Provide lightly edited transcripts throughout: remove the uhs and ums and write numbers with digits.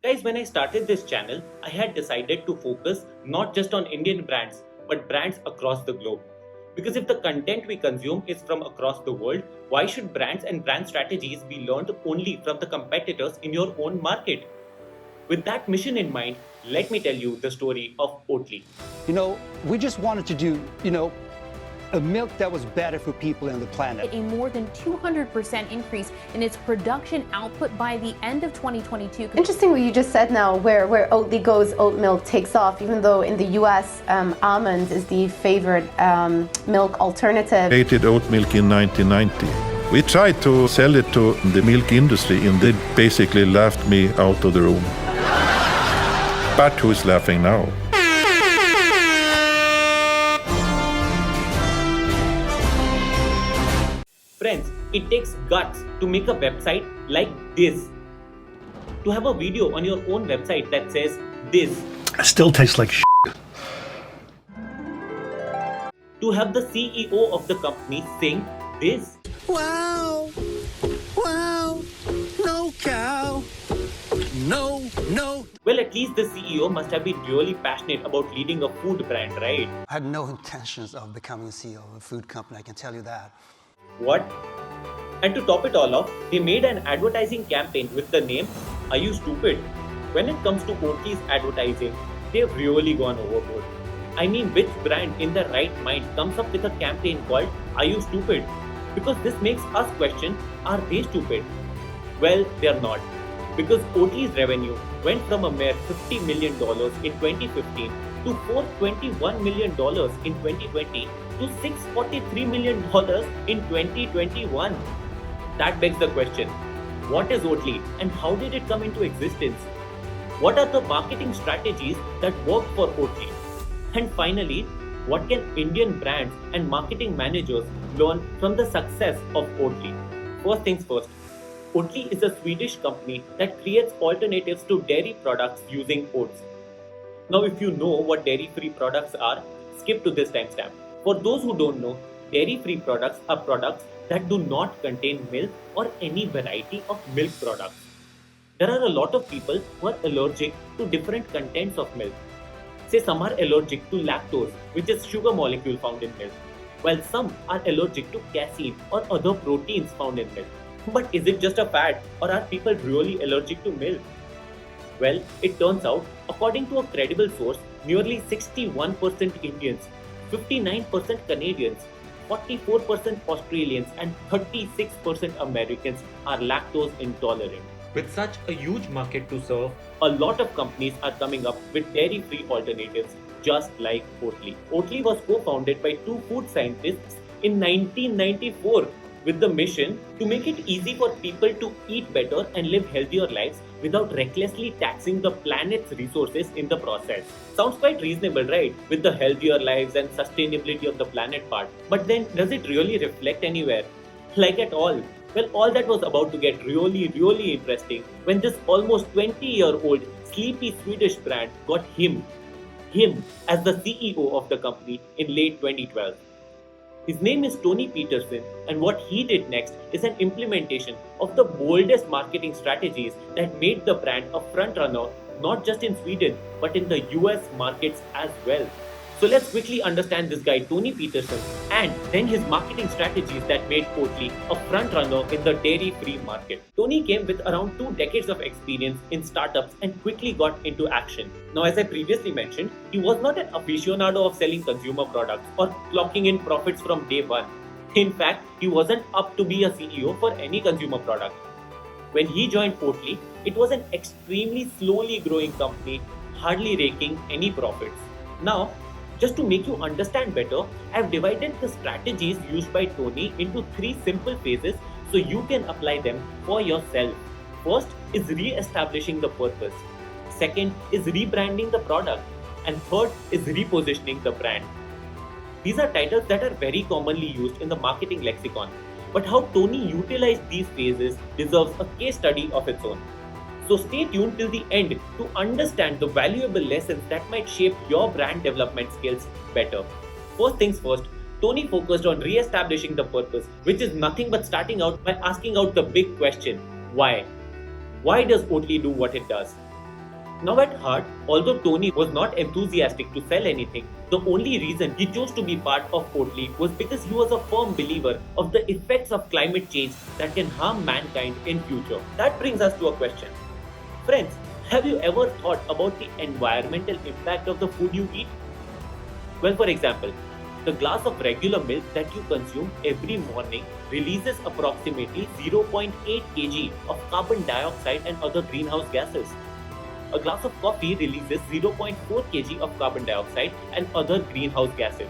Guys, when I started this channel, I had decided to focus not just on Indian brands, but brands across the globe. Because if the content we consume is from across the world, why should brands and brand strategies be learned only from the competitors in your own market? With that mission in mind, let me tell you the story of Oatly. We just wanted to do, a milk that was better for people and the planet. A more than 200% increase in its production output by the end of 2022. Interesting what you just said now, where Oatly goes, oat milk takes off, even though in the US, almond is the favored milk alternative. Created oat milk in 1990. We tried to sell it to the milk industry and they basically laughed me out of the room. But who's laughing now? Friends, it takes guts to make a website like this. To have a video on your own website that says this. Still tastes like shit. To have the CEO of the company saying this. Wow, no cow, no. Well, at least the CEO must have been really passionate about leading a food brand, right? I had no intentions of becoming CEO of a food company, I can tell you that. What? And to top it all off, they made an advertising campaign with the name Are You Stupid? When it comes to Oatly's advertising, they've really gone overboard. I mean, which brand in their right mind comes up with a campaign called Are You Stupid? Because this makes us question, are they stupid? Well, they're not. Because Oatly's revenue went from a mere $50 million in 2015 to $421 million in 2020 to $643 million in 2021. That begs the question, what is Oatly and how did it come into existence? What are the marketing strategies that work for Oatly? And finally, what can Indian brands and marketing managers learn from the success of Oatly? First things first, Oatly is a Swedish company that creates alternatives to dairy products using oats. Now, if you know what dairy-free products are, skip to this timestamp. For those who don't know, dairy-free products are products that do not contain milk or any variety of milk products. There are a lot of people who are allergic to different contents of milk. Say some are allergic to lactose, which is sugar molecule found in milk, while some are allergic to casein or other proteins found in milk. But is it just a fad, or are people really allergic to milk? Well, it turns out, according to a credible source, nearly 61% Indians, 59% Canadians, 44% Australians and 36% Americans are lactose intolerant. With such a huge market to serve, a lot of companies are coming up with dairy-free alternatives just like Oatly. Oatly was co-founded by two food scientists in 1994 with the mission to make it easy for people to eat better and live healthier lives without recklessly taxing the planet's resources in the process. Sounds quite reasonable, right? With the healthier lives and sustainability of the planet part. But then, does it really reflect anywhere? Like at all? Well, all that was about to get really interesting when this almost 20-year-old sleepy Swedish brand got him as the CEO of the company in late 2012. His name is Tony Peterson, and what he did next is an implementation of the boldest marketing strategies that made the brand a frontrunner not just in Sweden but in the US markets as well. So let's quickly understand this guy Tony Peterson and then his marketing strategies that made Oatly a frontrunner in the dairy-free market. Tony came with around 2 decades of experience in startups and quickly got into action. Now, as I previously mentioned, he was not an aficionado of selling consumer products or clocking in profits from day one. In fact, he wasn't up to be a CEO for any consumer product. When he joined Oatly, it was an extremely slowly growing company, hardly raking any profits. Now, just to make you understand better, I've divided the strategies used by Tony into 3 simple phases so you can apply them for yourself. First is re-establishing the purpose. Second is rebranding the product. And third is repositioning the brand. These are titles that are very commonly used in the marketing lexicon. But how Tony utilized these phases deserves a case study of its own. So stay tuned till the end to understand the valuable lessons that might shape your brand development skills better. First things first, Tony focused on re-establishing the purpose, which is nothing but starting out by asking out the big question, why? Why does Oatly do what it does? Now at heart, although Tony was not enthusiastic to sell anything, the only reason he chose to be part of Oatly was because he was a firm believer of the effects of climate change that can harm mankind in future. That brings us to a question. Friends, have you ever thought about the environmental impact of the food you eat? Well, for example, the glass of regular milk that you consume every morning releases approximately 0.8 kg of carbon dioxide and other greenhouse gases. A glass of coffee releases 0.4 kg of carbon dioxide and other greenhouse gases,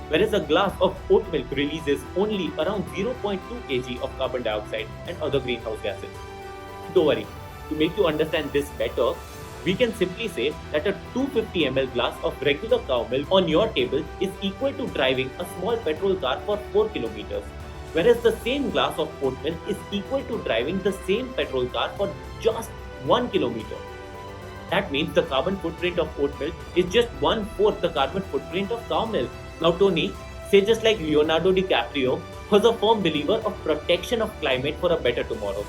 whereas a glass of oat milk releases only around 0.2 kg of carbon dioxide and other greenhouse gases. Don't worry, to make you understand this better, we can simply say that a 250 ml glass of regular cow milk on your table is equal to driving a small petrol car for 4 kilometers, whereas the same glass of oat milk is equal to driving the same petrol car for just 1 kilometer. That means the carbon footprint of oat milk is just 1/4 the carbon footprint of cow milk. Now Tony, say just like Leonardo DiCaprio, was a firm believer of protection of climate for a better tomorrow.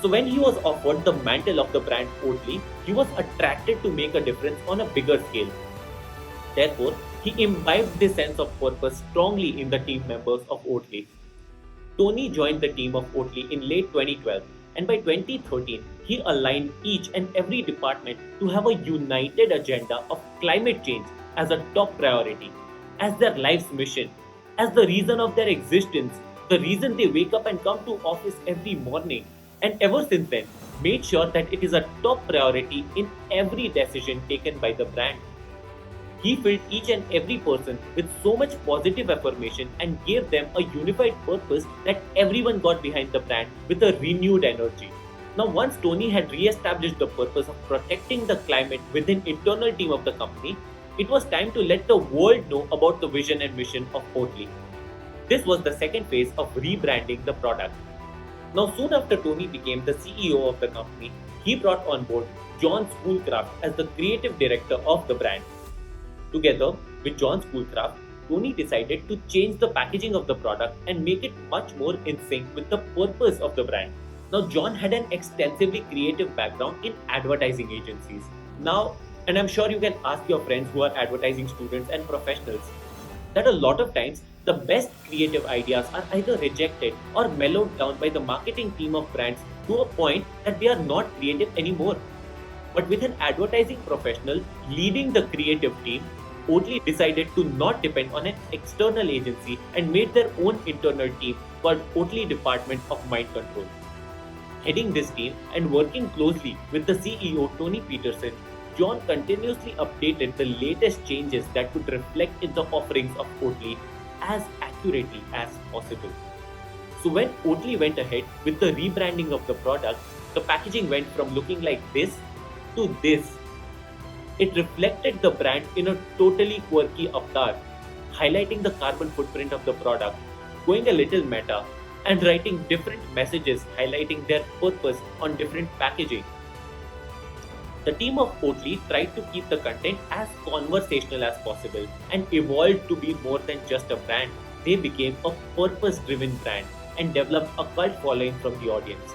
So when he was offered the mantle of the brand Oatly, he was attracted to make a difference on a bigger scale. Therefore, he imbibed this sense of purpose strongly in the team members of Oatly. Tony joined the team of Oatly in late 2012, and by 2013, he aligned each and every department to have a united agenda of climate change as a top priority, as their life's mission, as the reason of their existence, the reason they wake up and come to office every morning, and ever since then, made sure that it is a top priority in every decision taken by the brand. He filled each and every person with so much positive affirmation and gave them a unified purpose that everyone got behind the brand with a renewed energy. Now, once Tony had re-established the purpose of protecting the climate within internal team of the company, it was time to let the world know about the vision and mission of Oatly. This was the second phase of rebranding the product. Now, soon after Tony became the CEO of the company, he brought on board John Schoolcraft as the creative director of the brand. Together with John Schoolcraft, Tony decided to change the packaging of the product and make it much more in sync with the purpose of the brand. Now, John had an extensively creative background in advertising agencies. Now, and I'm sure you can ask your friends who are advertising students and professionals, that a lot of times the best creative ideas are either rejected or mellowed down by the marketing team of brands to a point that they are not creative anymore. But with an advertising professional leading the creative team, Oatly decided to not depend on an external agency and made their own internal team called Oatly Department of Mind Control. Heading this team and working closely with the CEO Tony Peterson, John continuously updated the latest changes that could reflect in the offerings of Oatly as accurately as possible. So when Oatly went ahead with the rebranding of the product, the packaging went from looking like this to this. It reflected the brand in a totally quirky avatar, highlighting the carbon footprint of the product, going a little meta, and writing different messages highlighting their purpose on different packaging. The team of Oatly tried to keep the content as conversational as possible and evolved to be more than just a brand. They became a purpose-driven brand and developed a cult following from the audience.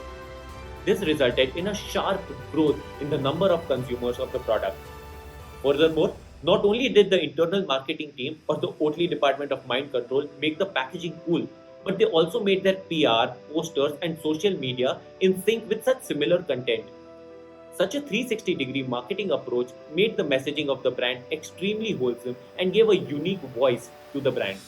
This resulted in a sharp growth in the number of consumers of the product. Furthermore, not only did the internal marketing team or the Oatly Department of Mind Control make the packaging cool, but they also made their PR, posters, and social media in sync with such similar content. Such a 360-degree marketing approach made the messaging of the brand extremely wholesome and gave a unique voice to the brand.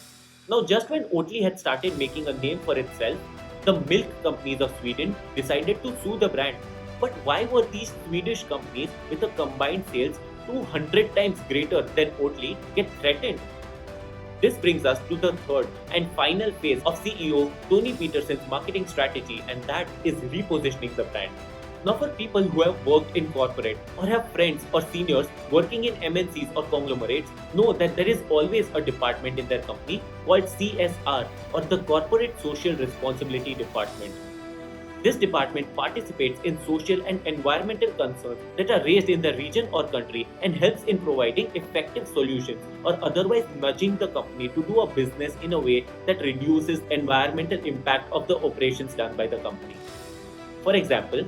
Now, just when Oatly had started making a name for itself, the milk companies of Sweden decided to sue the brand. But why were these Swedish companies with a combined sales 200 times greater than Oatly get threatened? This brings us to the third and final phase of CEO Tony Peterson's marketing strategy, and that is repositioning the brand. Now, for people who have worked in corporate or have friends or seniors working in MNCs or conglomerates, know that there is always a department in their company called CSR, or the Corporate Social Responsibility Department. This department participates in social and environmental concerns that are raised in the region or country and helps in providing effective solutions or otherwise nudging the company to do a business in a way that reduces environmental impact of the operations done by the company. For example,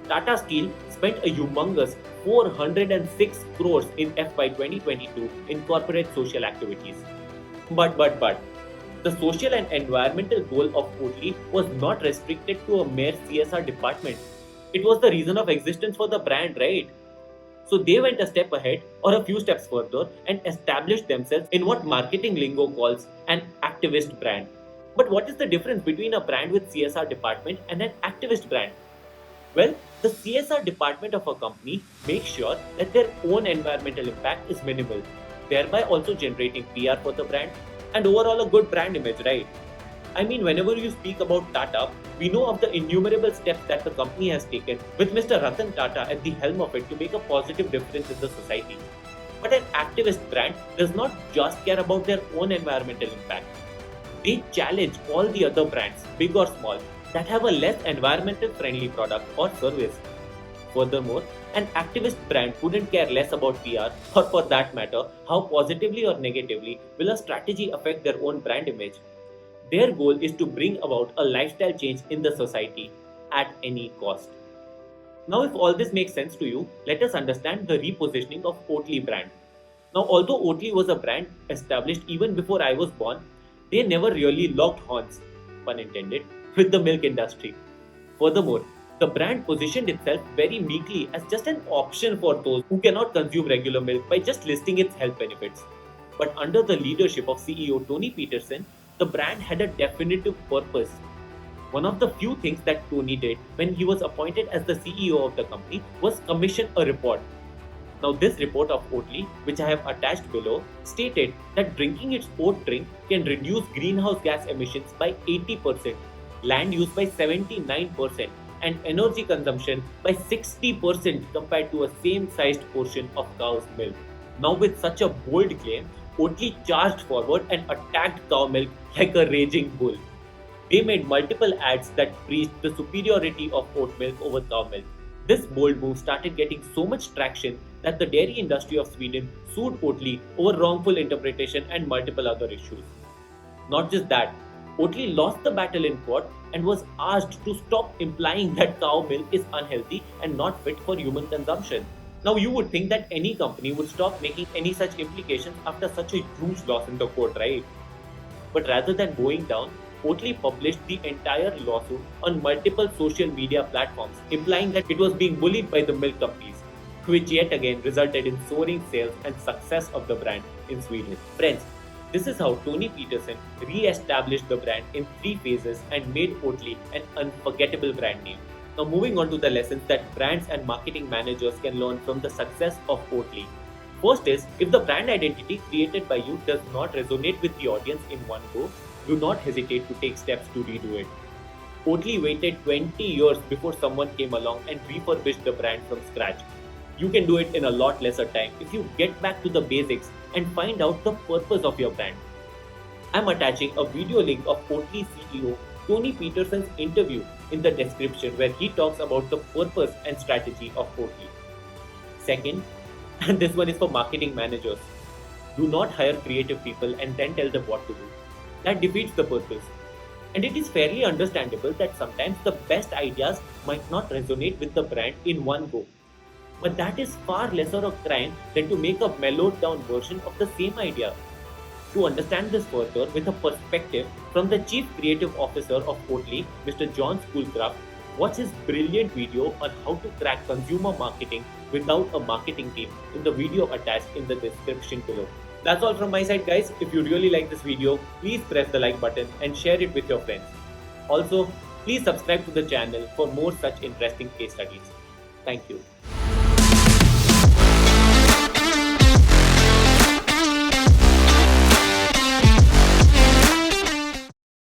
Tata Steel spent a humongous 406 crores in FY 2022 in corporate social activities. But, the social and environmental goal of Oatly was not restricted to a mere CSR department. It was the reason of existence for the brand, right? So they went a step ahead or a few steps further and established themselves in what marketing lingo calls an activist brand. But what is the difference between a brand with CSR department and an activist brand? Well, the CSR department of a company makes sure that their own environmental impact is minimal, thereby also generating PR for the brand and overall a good brand image, right? I mean, whenever you speak about Tata, we know of the innumerable steps that the company has taken with Mr. Ratan Tata at the helm of it to make a positive difference in the society. But an activist brand does not just care about their own environmental impact. They challenge all the other brands, big or small, that have a less environmental friendly product or service. Furthermore, an activist brand wouldn't care less about PR or, for that matter, how positively or negatively will a strategy affect their own brand image. Their goal is to bring about a lifestyle change in the society at any cost. Now, if all this makes sense to you, let us understand the repositioning of Oatly brand. Now, although Oatly was a brand established even before I was born, they never really locked horns, pun intended, with the milk industry. Furthermore, the brand positioned itself very meekly as just an option for those who cannot consume regular milk by just listing its health benefits. But under the leadership of CEO Tony Peterson, the brand had a definitive purpose. One of the few things that Tony did when he was appointed as the CEO of the company was commission a report. Now, this report of Oatly, which I have attached below, stated that drinking its oat drink can reduce greenhouse gas emissions by 80%, land use by 79%, and energy consumption by 60% compared to a same-sized portion of cow's milk. Now, with such a bold claim, Oatly charged forward and attacked cow milk like a raging bull. They made multiple ads that preached the superiority of oat milk over cow milk. This bold move started getting so much traction that the dairy industry of Sweden sued Oatly over wrongful interpretation and multiple other issues. Not just that, Oatly lost the battle in court and was asked to stop implying that cow milk is unhealthy and not fit for human consumption. Now, you would think that any company would stop making any such implications after such a huge loss in the court, right? But rather than going down, Oatly published the entire lawsuit on multiple social media platforms, implying that it was being bullied by the milk companies, which yet again resulted in soaring sales and success of the brand in Sweden. Friends, this is how Tony Peterson re-established the brand in 3 phases and made Oatly an unforgettable brand name. Now, moving on to the lessons that brands and marketing managers can learn from the success of Oatly. First is, if the brand identity created by you does not resonate with the audience in one go, do not hesitate to take steps to redo it. Oatly waited 20 years before someone came along and refurbished the brand from scratch. You can do it in a lot lesser time if you get back to the basics and find out the purpose of your brand. I'm attaching a video link of Oatly CEO Tony Peterson's interview in the description where he talks about the purpose and strategy of Oatly. Second, and this one is for marketing managers, do not hire creative people and then tell them what to do. That defeats the purpose. And it is fairly understandable that sometimes the best ideas might not resonate with the brand in one go. But that is far lesser a crime than to make a mellowed down version of the same idea. To understand this further with a perspective from the Chief Creative Officer of Oatly, Mr. John Schoolcraft, watch his brilliant video on how to crack consumer marketing without a marketing team in the video attached in the description below. That's all from my side, guys. If you really like this video, please press the like button and share it with your friends. Also, please subscribe to the channel for more such interesting case studies. Thank you.